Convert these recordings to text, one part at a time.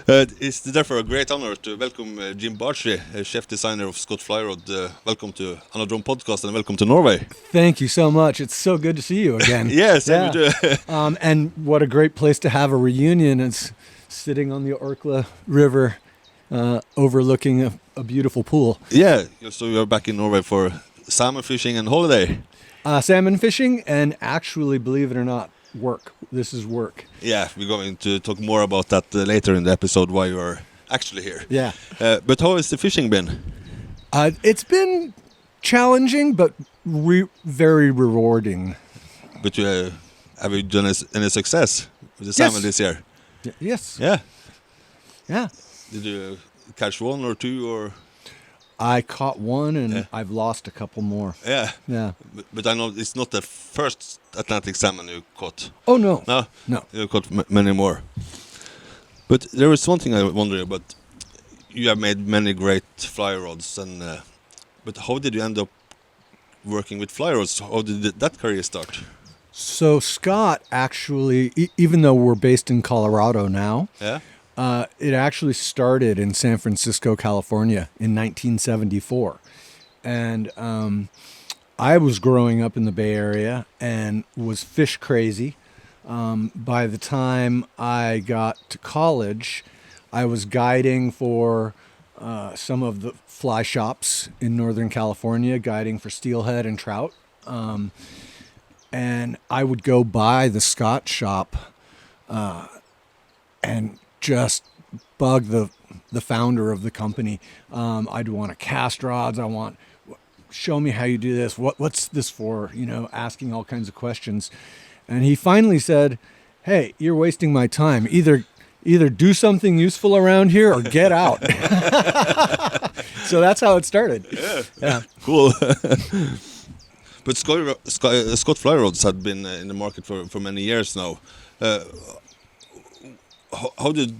It's therefore a great honor to welcome Jim Barchi, chef designer of Scott Fly Rod. Welcome to ANADROM podcast and welcome to Norway. Thank you so much. It's so good to see you again. Yes, yeah. We do. And what a great place to have a reunion. It's sitting on the Orkla River, overlooking a beautiful pool. Yeah, so you're back in Norway for salmon fishing and holiday. Salmon fishing and actually, believe it or not, work. This is work. Yeah, we're going to talk more about that later in the episode, why you're actually here. Yeah. But how has the fishing been? It's been challenging, but very rewarding. But have you done any success with the salmon this year? Yes. Yeah. Yeah. Did you catch one or two or? I caught one and I've lost a couple more. Yeah. Yeah. But I know it's not the first Atlantic salmon you caught. Oh, no. No. You caught many more. But there is one thing I wonder about. You have made many great fly rods, but how did you end up working with fly rods? How did that career start? So Scott actually, even though we're based in Colorado now, it actually started in San Francisco, California in 1974. And I was growing up in the Bay Area and was fish crazy. By the time I got to college, I was guiding for some of the fly shops in Northern California, guiding for steelhead and trout. And I would go by the Scott shop and just bug the founder of the company. I'd want cast rods. Show me how you do this. What's this for? Asking all kinds of questions. And he finally said, "Hey, you're wasting my time. Either do something useful around here or get out." So that's how it started. Yeah. Cool. But Scott Fly Rods had been in the market for many years now. How did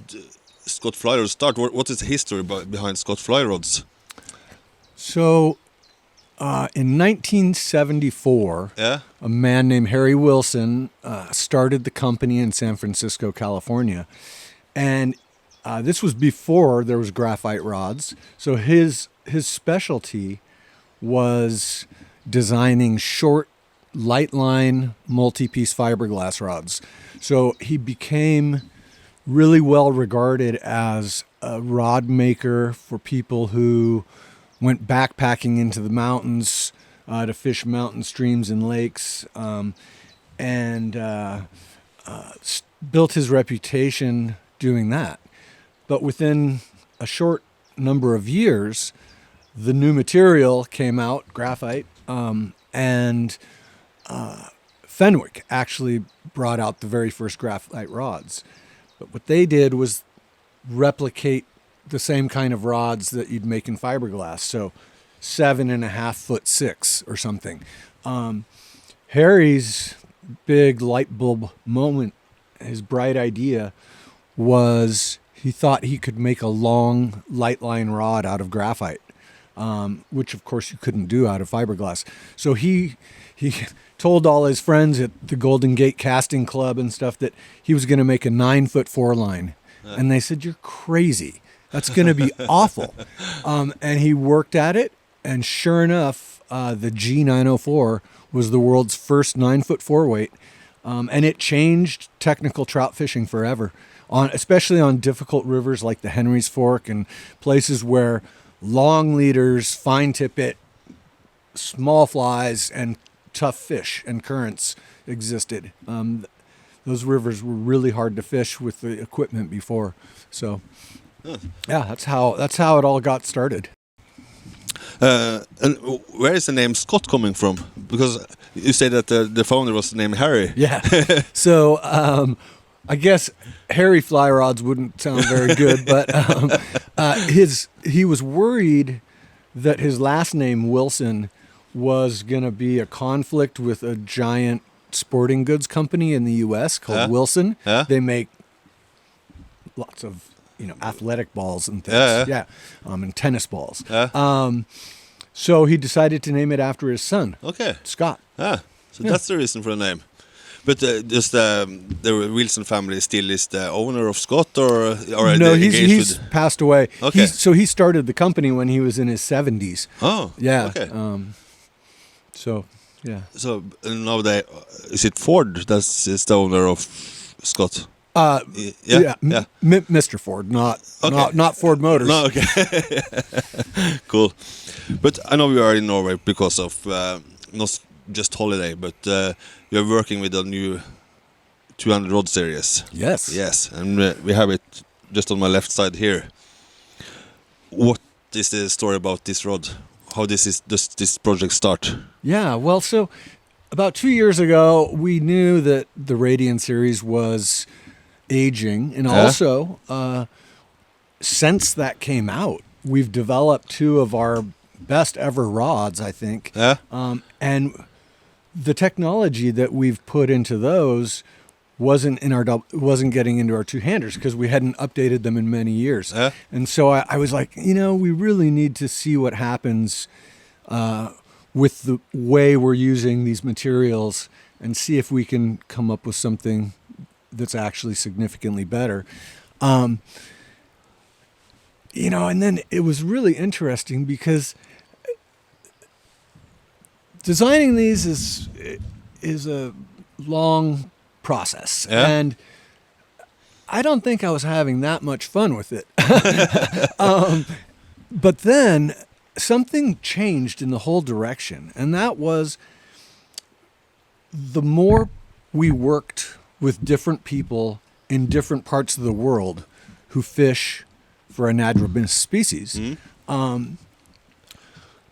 Scott Fly Rods start? What is the history behind Scott Fly Rods? So, in 1974, a man named Harry Wilson started the company in San Francisco, California. And this was before there was graphite rods. So his specialty was designing short, light line, multi-piece fiberglass rods. So he became really well regarded as a rod maker for people who went backpacking into the mountains to fish mountain streams and lakes, and built his reputation doing that. But within a short number of years, the new material came out, graphite, and Fenwick actually brought out the very first graphite rods. But what they did was replicate the same kind of rods that you'd make in fiberglass. So 7.5 foot 6 or something. Harry's big light bulb moment, his bright idea was he thought he could make a long light line rod out of graphite, which of course you couldn't do out of fiberglass. So he told all his friends at the Golden Gate Casting Club and stuff that he was going to make a 9 foot 4 line. And they said, "You're crazy. That's going to be awful." And he worked at it. And sure enough, the G904 was the world's first 9 foot 4 weight. And it changed technical trout fishing forever, especially on difficult rivers like the Henry's Fork and places where long leaders, fine tippet, small flies, and tough fish and currents existed. Those rivers were really hard to fish with the equipment before. So, yeah, that's how it all got started. And where is the name Scott coming from? Because you say that the founder was named Harry. Yeah. So I guess Harry Fly Rods wouldn't sound very good, but he was worried that his last name Wilson was going to be a conflict with a giant sporting goods company in the U.S. called Wilson. They make lots of athletic balls and things. And tennis balls. So he decided to name it after his son. Okay. Scott. So that's the reason for the name. But just the Wilson family still is the owner of Scott, or are No, they engaged he's with? passed away. Okay. So he started the company when he was in his 70s. Oh, Yeah. Okay. So, yeah. So now is it Ford that's is the owner of Scott? Yeah. Mr. Ford, not Ford Motors. No, okay. Cool. But I know you are in Norway because of not just holiday, but you're working with a new 200 rod series. Yes. Yes, and we have it just on my left side here. What is the story about this rod? How does this project start? Yeah, well, so about 2 years ago, we knew that the Radian series was aging, and also since that came out, we've developed two of our best ever rods, I think. Yeah. And the technology that we've put into those wasn't getting into our two-handers because we hadn't updated them in many years. Yeah. And so I was like, we really need to see what happens with the way we're using these materials and see if we can come up with something that's actually significantly better. And then it was really interesting because designing these is a long process. Yeah. And I don't think I was having that much fun with it. But then something changed in the whole direction. And that was the more we worked with different people in different parts of the world who fish for anadromous species,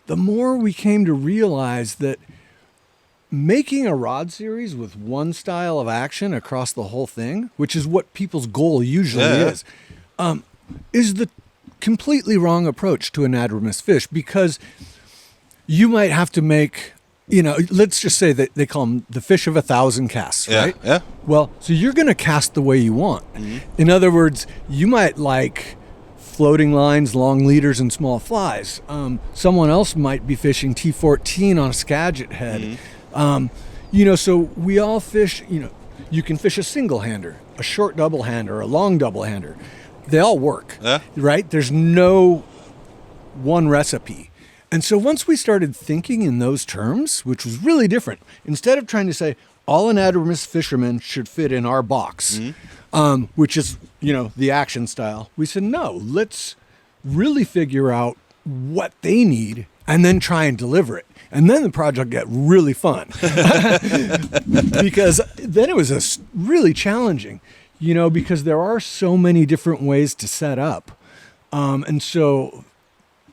the more we came to realize that making a rod series with one style of action across the whole thing, which is what people's goal usually is the completely wrong approach to anadromous fish, because you might have to make, let's just say that they call them the fish of 1,000 casts, right? Yeah. Well, so you're going to cast the way you want. In other words, you might like floating lines, long leaders, and small flies. Someone else might be fishing T14 on a Skagit head. So we all fish, you can fish a single hander, a short double hander, a long double hander. They all work, right? There's no one recipe. And so once we started thinking in those terms, which was really different, instead of trying to say all anadromous fishermen should fit in our box, which is, the action style, we said, no, let's really figure out what they need and then try and deliver it. And then the project got really fun because then it was really challenging, because there are so many different ways to set up. And so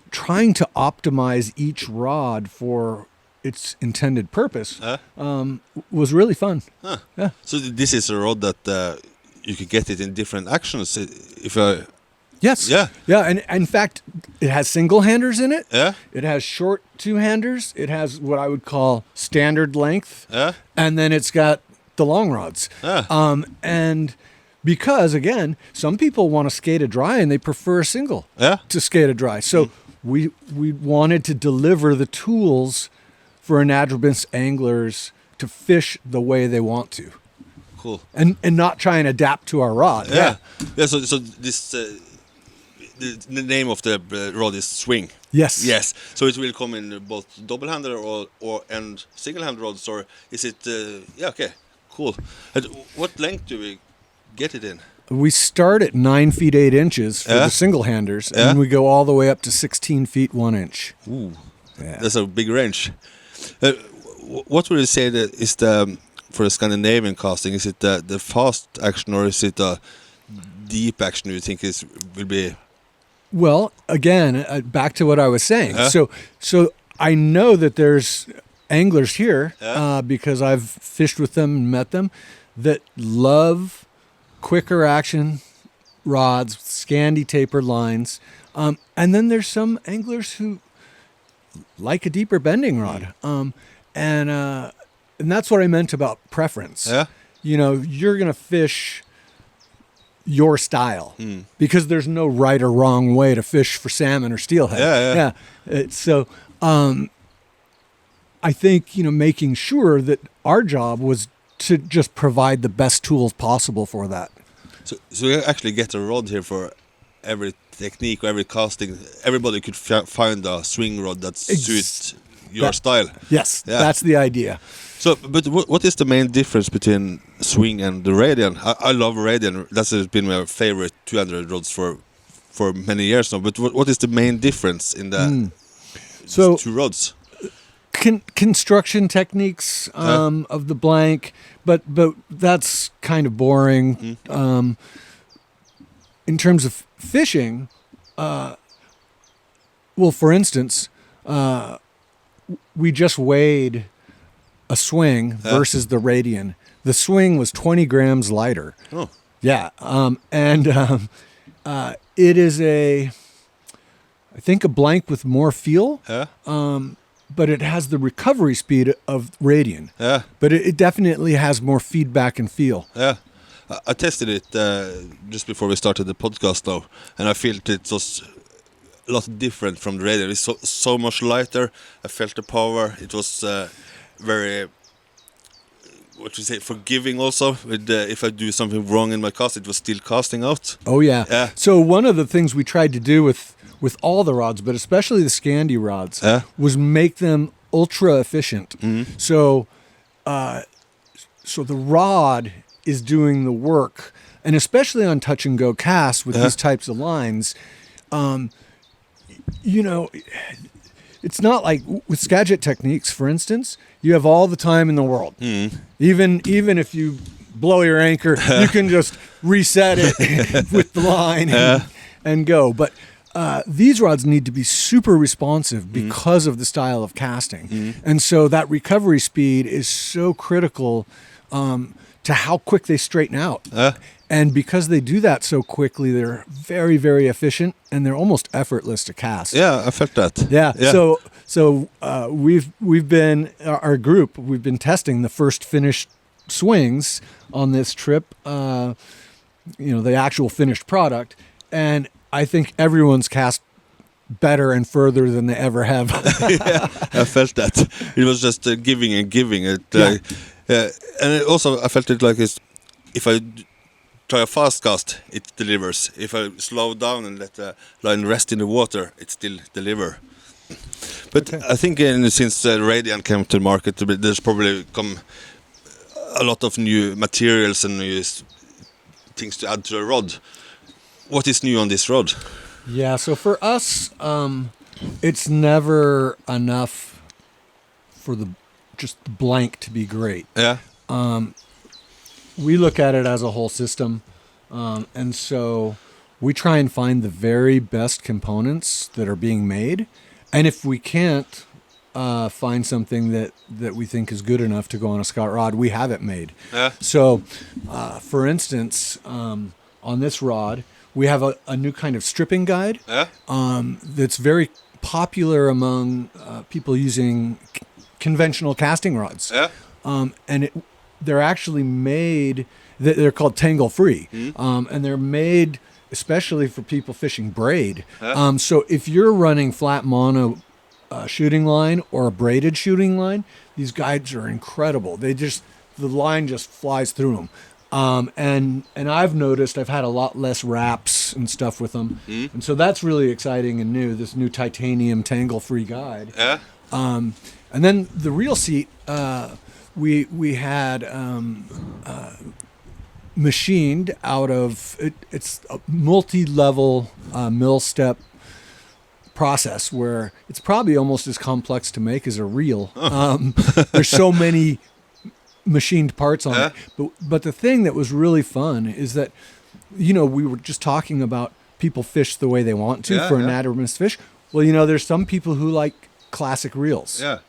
trying to optimize each rod for its intended purpose was really fun. Yeah. So this is a rod that you could get it in different actions. Yes. Yeah. Yeah. And in fact, it has single handers in it. Yeah. It has short two handers. It has what I would call standard length. Yeah. And then it's got the long rods. Yeah. And because again, some people want to skate a dry and they prefer a single to skate a dry. So we wanted to deliver the tools for anadromous anglers to fish the way they want to. Cool. And not try and adapt to our rod. Yeah. So this the name of the rod is Swing. Yes. Yes. So it will come in both double hander and single hand rods, or is it? Okay. Cool. And what length do we get it in? We start at 9 feet 8 inches for the single handers, and we go all the way up to 16 feet 1 inch. Ooh, yeah. That's a big range. What would you say that is the for the Scandinavian casting? Is it the fast action, or is it the deep action? You think will be? Well, again, back to what I was saying. So I know that there's anglers here because I've fished with them and met them that love quicker action rods, Scandi tapered lines. And then there's some anglers who like a deeper bending rod. And that's what I meant about preference. Yeah. You're going to fish your style because there's no right or wrong way to fish for salmon or steelhead. Yeah. So I think, making sure that our job was to just provide the best tools possible for that. So you actually get a rod here for every technique or every casting. Everybody could find a swing rod that suits your style. Yes, that's the idea. So, but what is the main difference between swing and the Radian? I love Radian. That's been my favorite 200 rods for many years now. But what is the main difference in the two rods? Construction techniques of the blank, but that's kind of boring. In terms of fishing, well, for instance, we just weighed a swing versus the Radian. The swing was 20 grams lighter. Oh. Yeah. It is I think a blank with more feel. But it has the recovery speed of Radian. Yeah. But it definitely has more feedback and feel. Yeah. I tested it just before we started the podcast now, and I felt it was a lot different from the Radian. It's so much lighter. I felt the power. It was very, forgiving also. If I do something wrong in my cast, it was still casting out. Oh, yeah. So one of the things we tried to do with all the rods, but especially the Scandi rods, was make them ultra efficient. So the rod is doing the work, and especially on touch and go casts with these types of lines, it's not like with Skagit techniques, for instance, you have all the time in the world. Even if you blow your anchor, you can just reset it with the line and go. But these rods need to be super responsive because of the style of casting. And so that recovery speed is so critical to how quick they straighten out. And because they do that so quickly, they're very, very efficient, and they're almost effortless to cast. Yeah, I felt that. Yeah. So we've been, our group, we've been testing the first finished swings on this trip, the actual finished product, and I think everyone's cast better and further than they ever have. Yeah, I felt that. It was just giving and giving. And also I felt it like if I try a fast cast, it delivers. If I slow down and let the line rest in the water, it still delivers. But I think since Radian came to the market, there's probably come a lot of new materials and new things to add to the rod. What is new on this rod? Yeah, so for us, it's never enough for just the blank to be great. Yeah. We look at it as a whole system, and so we try and find the very best components that are being made, and if we can't find something that we think is good enough to go on a Scott rod, we have it made. Yeah. So, for instance, on this rod, we have a new kind of stripping guide that's very popular among people using conventional casting rods. Yeah. And they're actually made, they're called tangle free, and they're made especially for people fishing braid. So if you're running flat mono shooting line or a braided shooting line, these guides are incredible. The line just flies through them. And I've noticed I've had a lot less wraps and stuff with them. And so that's really exciting and new, this new titanium tangle free guide. Yeah. And then the reel seat, we had machined out of it's a multi-level mill step process where it's probably almost as complex to make as a reel. There's so many machined parts on it. But the thing that was really fun is that, we were just talking about people fish the way they want to for anadromous fish. Well, there's some people who like classic reels. Yeah.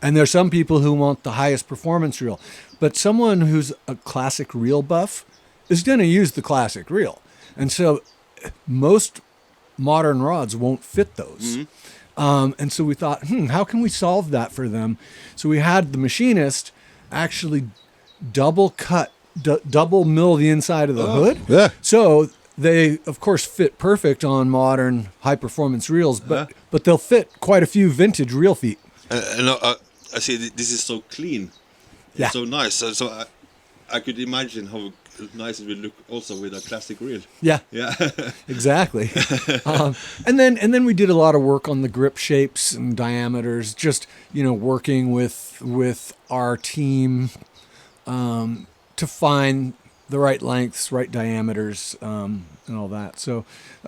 And there's some people who want the highest performance reel. But someone who's a classic reel buff is going to use the classic reel. And so most modern rods won't fit those. And so we thought, how can we solve that for them? So we had the machinist actually double mill the inside of the hood. Yeah. So they, of course, fit perfect on modern high-performance reels, but they'll fit quite a few vintage reel feet. I see this is so clean. Yeah. So nice. So I could imagine how nice it would look also with a classic reel. Yeah. Yeah. Exactly. And then we did a lot of work on the grip shapes and diameters, just, working with our team to find the right lengths, right diameters, and all that. So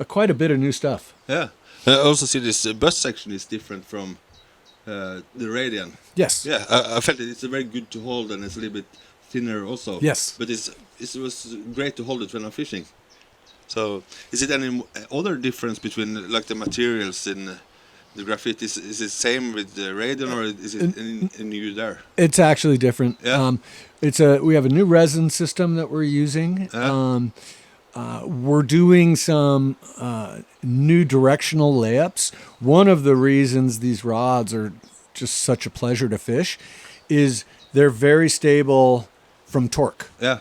quite a bit of new stuff. Yeah. I also see this bus section is different from the Radian. Yes. Yeah, I felt it's very good to hold, and it's a little bit thinner also. Yes. But it was great to hold it when I'm fishing. So, is it any other difference between like the materials in the graphite? Is it same with the Radian, or is it in new there? It's actually different. Yeah. We have a new resin system that we're using. We're doing some new directional layups. One of the reasons these rods are just such a pleasure to fish is they're very stable from torque. Yeah.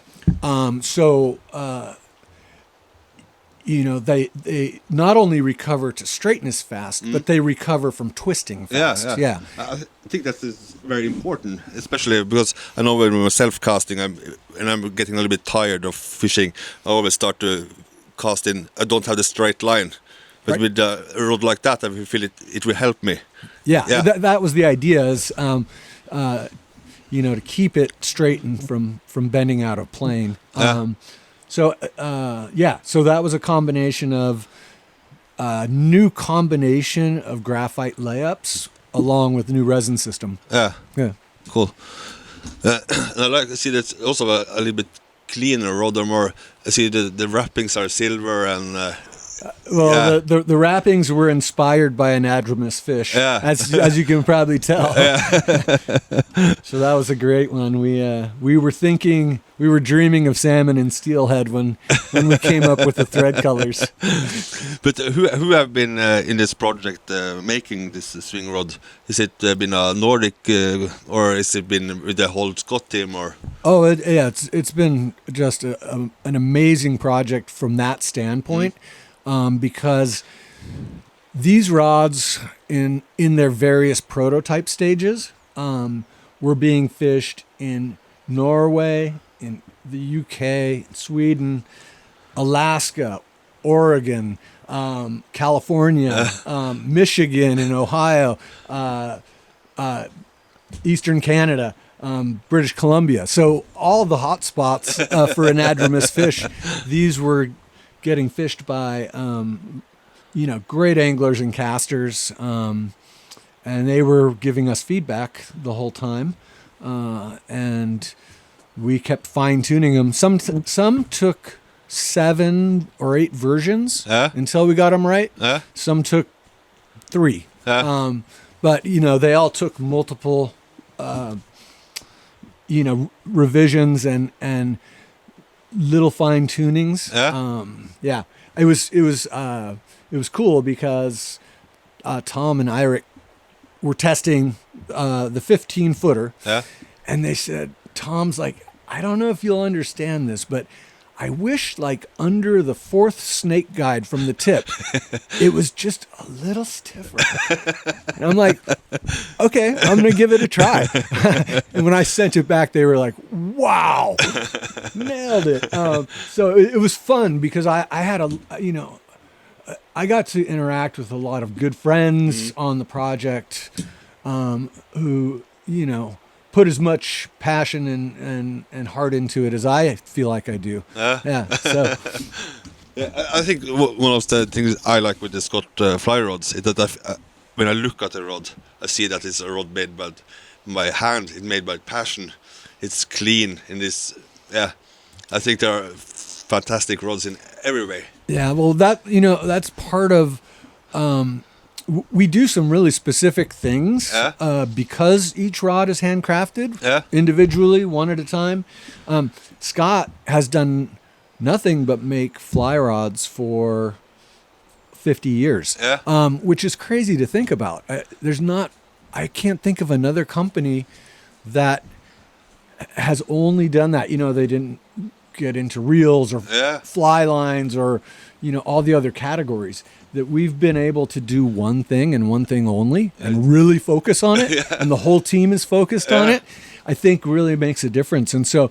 They not only recover to straightness fast, but they recover from twisting fast. Yeah. I think that is very important, especially because I know when we're self-casting, I'm getting a little bit tired of fishing. I always start to cast in. I don't have the straight line, but with a rod like that, I feel it will help me. Yeah. That was the idea. Is to keep it straight and from bending out of plane. So that was a combination of new combination of graphite layups along with the new resin system. Yeah. Cool. I like to see that's also a little bit cleaner rod, or more. I see the wrappings are silver and. The wrappings were inspired by anadromous fish, as you can probably tell. So that was a great one. We were dreaming of salmon and steelhead when we came up with the thread colors. But who have been in this project making this swing rod? Is it been a Nordic or is it been with the whole Scott team or? Oh, it's been just an amazing project from that standpoint. Because these rods in their various prototype stages were being fished in Norway, in the UK, Sweden, Alaska, Oregon, California, Michigan and Ohio, Eastern Canada, British Columbia. So all the hot spots for anadromous fish, these were getting fished by, great anglers and casters, and they were giving us feedback the whole time, and we kept fine-tuning them. Some took 7 or 8 versions until we got them right. Some took 3, but they all took multiple, revisions and little fine tunings. It was cool because Tom and Eirik were testing the 15-footer, and they said, Tom's like, I don't know if you'll understand this, but I wish like under the 4th snake guide from the tip, it was just a little stiffer. And I'm like, okay, I'm going to give it a try. And when I sent it back, they were like, wow, nailed it. So it was fun because I had I got to interact with a lot of good friends on the project who, put as much passion and heart into it as I feel like I do. So. I think one of the things I like with the Scott fly rods is that when I look at the rod, I see that it's a rod made by hand. It's made by passion. It's clean in this. I think there are fantastic rods in every way. Yeah, well, that's part of. We do some really specific things because each rod is handcrafted individually, one at a time. Scott has done nothing but make fly rods for 50 years, which is crazy to think about. I can't think of another company that has only done that. They didn't get into reels or fly lines or, all the other categories. That we've been able to do one thing and one thing only and really focus on it, and the whole team is focused on it. I think really makes a difference. And so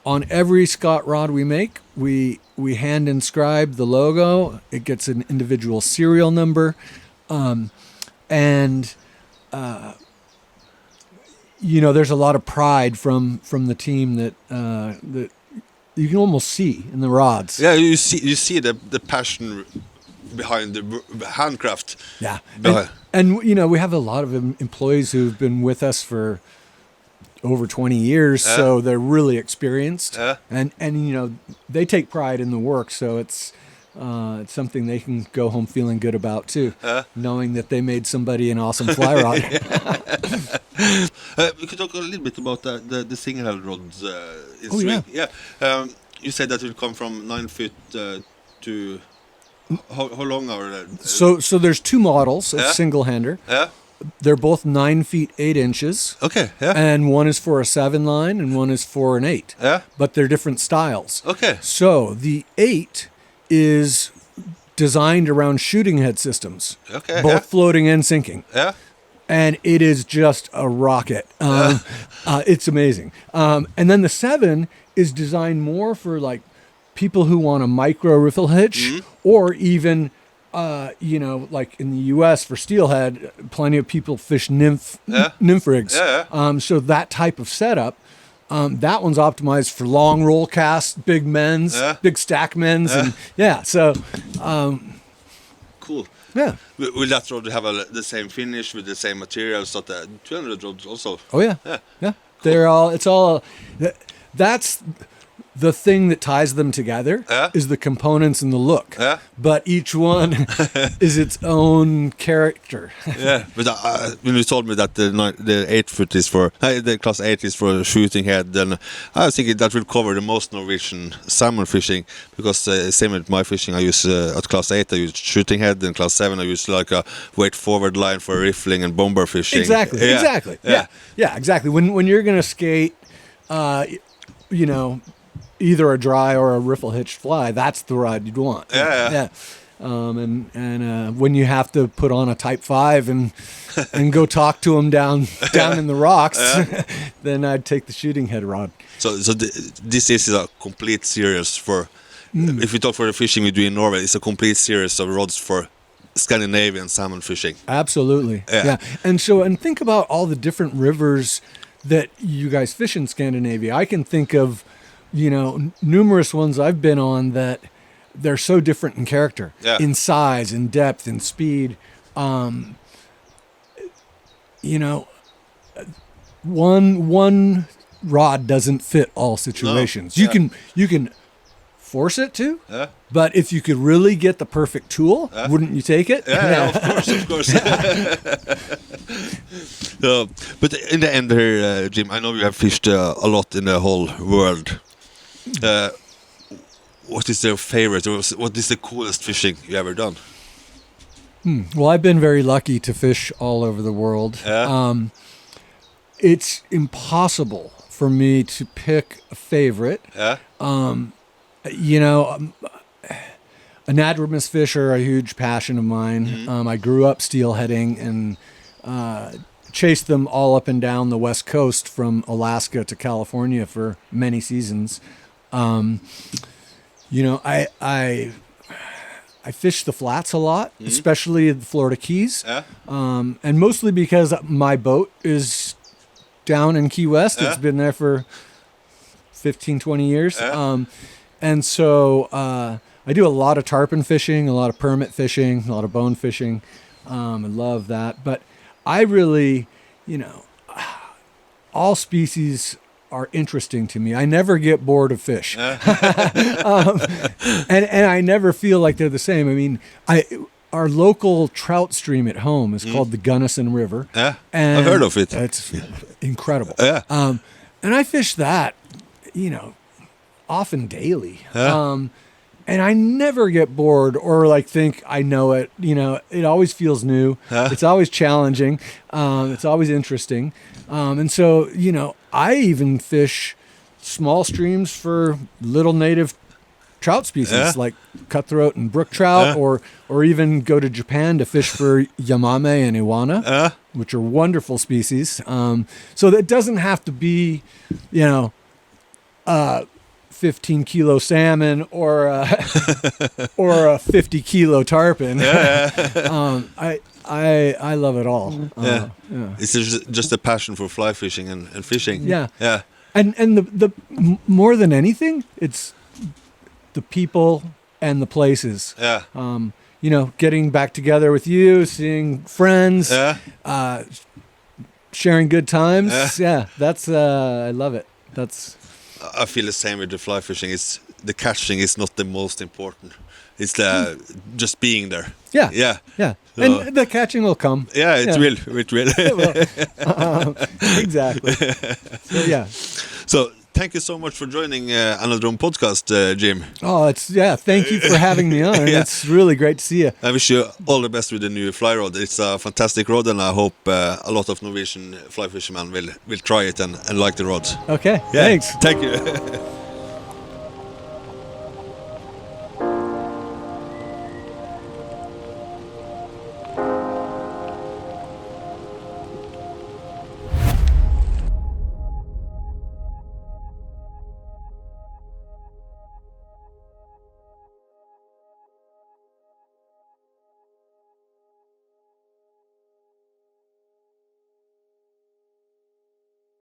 on every Scott rod we make, we hand inscribe the logo. It gets an individual serial number. There's a lot of pride from the team that you can almost see in the rods. Yeah, you see the passion behind the handcraft. Yeah, and we have a lot of employees who've been with us for over 20 years, so they're really experienced, and they take pride in the work. So it's something they can go home feeling good about too, knowing that they made somebody an awesome fly rod. We could talk a little bit about the single rods in Swing. Yeah. You said that it will come from 9 feet to how long are they? So there's two models of single hander. Yeah. They're both 9 feet 8 inches. Okay. Yeah. And one is for a 7 line and one is for an 8. Yeah. But they're different styles. Okay. So the 8 is designed around shooting head systems. Okay. Both floating and sinking. Yeah. And it is just a rocket. It's amazing. And then the 7 is designed more for like people who want a micro riffle hitch, or even, like in the U.S. for steelhead, plenty of people fish nymph rigs. So that type of setup, that one's optimized for long roll casts, big mens, big stack mens, and so. Cool. Yeah. Will that rod have the same finish with the same materials that the 200 rods also? Oh yeah. Yeah. Yeah. Cool. That's the thing that ties them together is the components and the look. Yeah. But each one is its own character. Yeah. But when you told me that the 8 foot is for the class 8 is for shooting head, then I was thinking that will cover the most Norwegian salmon fishing, because same with my fishing, I use at class 8 I use shooting head, and class 7 I use like a weight forward line for riffling and bomber fishing. Exactly. Yeah, exactly. When you're gonna skate, either a dry or a riffle hitched fly, that's the rod you'd want. Yeah. And when you have to put on a Type 5 and go talk to them down in the rocks, then I'd take the shooting head rod. So this is a complete series for, if we talk for the fishing we do in Norway, it's a complete series of rods for Scandinavian salmon fishing. Absolutely. Yeah. And think about all the different rivers that you guys fish in Scandinavia. I can think of numerous ones I've been on that they're so different in character, in size, in depth, in speed. One rod doesn't fit all situations. No. You can force it to, but if you could really get the perfect tool, wouldn't you take it? Yeah, of course. But in the end here, Jim, I know you have fished a lot in the whole world. What is your favorite, or what is the coolest fishing you ever done? Well, I've been very lucky to fish all over the world. It's impossible for me to pick a favorite. Anadromous fish are a huge passion of mine. I grew up steelheading and chased them all up and down the West Coast from Alaska to California for many seasons. I fish the flats a lot, especially the Florida Keys, and mostly because my boat is down in Key West. It's been there for 15, 20 years. And so I do a lot of tarpon fishing, a lot of permit fishing, a lot of bone fishing. I love that. But I really, all species are interesting to me. I never get bored of fish. And I never feel like they're the same. I mean, our local trout stream at home is called the Gunnison River. And I've heard of it. It's incredible. And I fish that, often daily. And I never get bored or think I know it. It always feels new. It's always challenging. It's always interesting. And so, I even fish small streams for little native trout species like cutthroat and brook trout, or even go to Japan to fish for yamame and iwana, which are wonderful species. So that doesn't have to be, 15-kilo salmon or a 50-kilo tarpon. I love it all. It's just a passion for fly fishing and fishing. Yeah. Yeah. And the more than anything, it's the people and the places. Yeah. Getting back together with you, seeing friends, sharing good times. Yeah, that's I love it. I feel the same with the fly fishing. It's the catching is not the most important. It's just being there. Yeah. Yeah. Yeah. And the catching will come. Yeah, it will. It will. It will. Exactly. So, yeah. So thank you so much for joining ANADROM podcast, Jim. Oh, thank you for having me on. It's really great to see you. I wish you all the best with the new fly rod. It's a fantastic rod, and I hope a lot of Norwegian fly fishermen will try it and like the rod. Okay, thanks. Thank you.